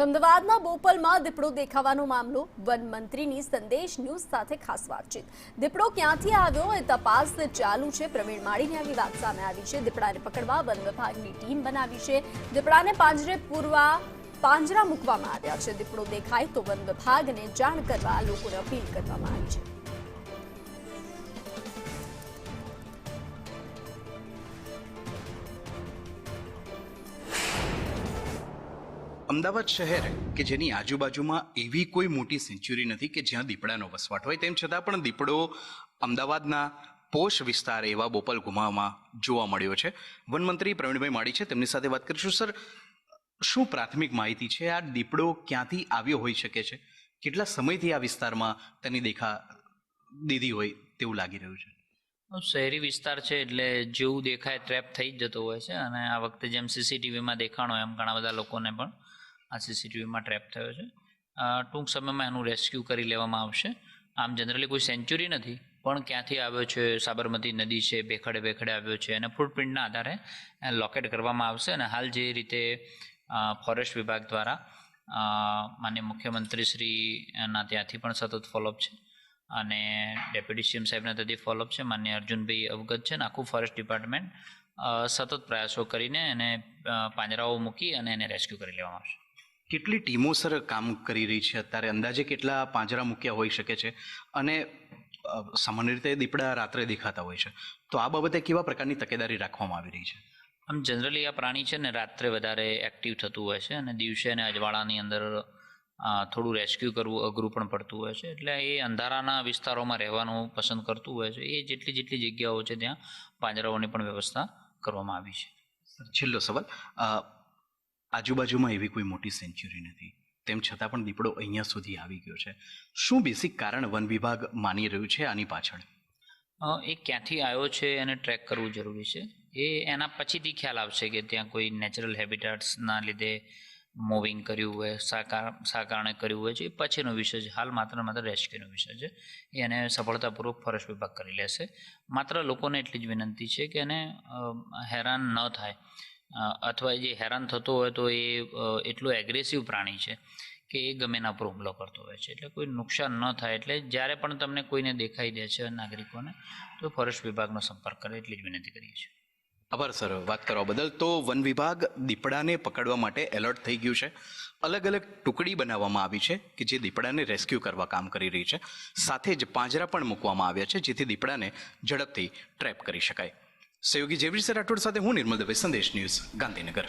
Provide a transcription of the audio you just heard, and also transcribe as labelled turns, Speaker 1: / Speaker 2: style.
Speaker 1: તો અમદાવાદના બોપલમાં દીપડો દેખાવાનો મામલો વન મંત્રીની સંદેશ ન્યૂઝ સાથે ખાસ વાતચીત। દીપડો ક્યાંથી આવ્યો એ તપાસ ચાલુ છે। પ્રવીણ માળીની આવી વાત સામે આવી છે। દીપડાને પકડવા વન વિભાગની ટીમ બનાવી છે। દીપડાને પાંજરા મૂકવામાં આવ્યા છે। દીપડો દેખાય તો વન વિભાગને જાણ કરવા લોકોને અપીલ કરવામાં આવી છે।
Speaker 2: અમદાવાદ શહેર કે જેની આજુબાજુમાં એવી કોઈ મોટી સેન્ચ્યુરી નથી કે જ્યાં દીપડાનો વસવાટ હોય, તેમ છતાં પણ દીપડો અમદાવાદના પોશ વિસ્તાર એવા બોપલ ગુમામાં જોવા મળ્યો છે। વનમંત્રી પ્રવીણભાઈ માળી છે, તેમની સાથે વાત કરીશું। સર, શું પ્રાથમિક માહિતી છે? આ દીપડો ક્યાંથી આવ્યો હોઈ શકે છે? કેટલા સમયથી આ વિસ્તારમાં તેની દેખા દીધી હોય તેવું લાગી રહ્યું છે?
Speaker 3: શહેરી વિસ્તાર છે એટલે જેવું દેખાય ટ્રેપ થઈ જ જતો હોય છે, અને આ વખતે જેમ સીસીટીવીમાં દેખાણો એમ ઘણા બધા લોકોને પણ આ સીસીટીવીમાં ટ્રેપ થયો છે। ટૂંક સમયમાં એનું રેસ્ક્યુ કરી લેવામાં આવશે। આમ જનરલી કોઈ સેન્ચ્યુરી નથી, પણ ક્યાંથી આવ્યો છે, સાબરમતી નદી છે, ભેખડે આવ્યો છે, અને ફૂટપ્રિન્ટના આધારે લોકેટ કરવામાં આવશે। અને હાલ જે રીતે ફોરેસ્ટ વિભાગ દ્વારા માનનીય મુખ્યમંત્રીશ્રીના ત્યાંથી પણ સતત ફોલોઅપ છે, અને ડેપ્યુટી સીએમ સાહેબના ત્યાંથી ફોલોઅપ છે, માનનીય અર્જુનભાઈ અવગત છે, અને આખું ફોરેસ્ટ ડિપાર્ટમેન્ટ સતત પ્રયાસો કરીને એને પાંજરાઓ મૂકી અને એને રેસ્ક્યુ કરી લેવામાં આવશે।
Speaker 2: કેટલી ટીમો સર કામ કરી રહી છે અત્યારે? અંદાજે કેટલા પાંજરા મૂક્યા હોઈ શકે છે? અને સામાન્ય રીતે દીપડા રાત્રે દેખાતા હોય છે, તો આ બાબતે કેવા પ્રકારની તકેદારી રાખવામાં આવી રહી છે?
Speaker 3: આમ જનરલી આ પ્રાણી છે ને રાત્રે વધારે એક્ટિવ થતું હોય છે, અને દિવસે અને અજવાળાની અંદર થોડું રેસ્ક્યુ કરવું અઘરું પણ પડતું હોય છે, એટલે એ અંધારાના વિસ્તારોમાં રહેવાનું પસંદ કરતું હોય છે। એ જેટલી જગ્યાઓ છે ત્યાં પાંજરાઓની પણ વ્યવસ્થા કરવામાં આવી છે।
Speaker 2: છેલ્લો સવાલ, આજુબાજુમાં એવી કોઈ મોટી સેન્ચ્યુરી નથી, તેમ છતાં પણ દીપડો અહીંયા સુધી આવી ગયો છે। શું બેસિક કારણ વન વિભાગ માની રહ્યું છે આની પાછળ?
Speaker 3: એ ક્યાંથી આવ્યો છે એને ટ્રેક કરવું જરૂરી છે। એ એના પછીથી ખ્યાલ આવશે કે ત્યાં કોઈ નેચરલ હેબિટાટ્સના લીધે મૂવિંગ કર્યું હોય, શા કારણે કર્યું હોય છે, એ પછીનો વિષય છે। હાલ માત્ર રેસ્ક્યુનો વિષય છે, એને સફળતાપૂર્વક ફોરેસ્ટ વિભાગ કરી લેશે। માત્ર લોકોને એટલી જ વિનંતી છે કે એને હેરાન ન થાય, અથવા જે હેરાન થતો હોય તો એ એટલું એગ્રેસિવ પ્રાણી છે કે એ ગમે એના પર હુમલો કરતો હોય છે, એટલે કોઈ નુકસાન ન થાય। એટલે જ્યારે પણ તમને કોઈને દેખાઈ દે છે નાગરિકોને, તો ફોરેસ્ટ વિભાગનો સંપર્ક કરે એટલી જ વિનંતી કરીએ છીએ।
Speaker 2: આભાર સર વાત કરવા બદલ। તો વન વિભાગ દીપડાને પકડવા માટે એલર્ટ થઈ ગયું છે। અલગ અલગ ટુકડી બનાવવામાં આવી છે કે જે દીપડાને રેસ્ક્યુ કરવા કામ કરી રહી છે। સાથે જ પાંજરા પણ મૂકવામાં આવ્યા છે જેથી દીપડાને ઝડપથી ટ્રેપ કરી શકાય। સહયોગી જેવી રાઠોડ સાથે હું નિર્મલ દવે, સંદેશ ન્યૂઝ, ગાંધીનગર।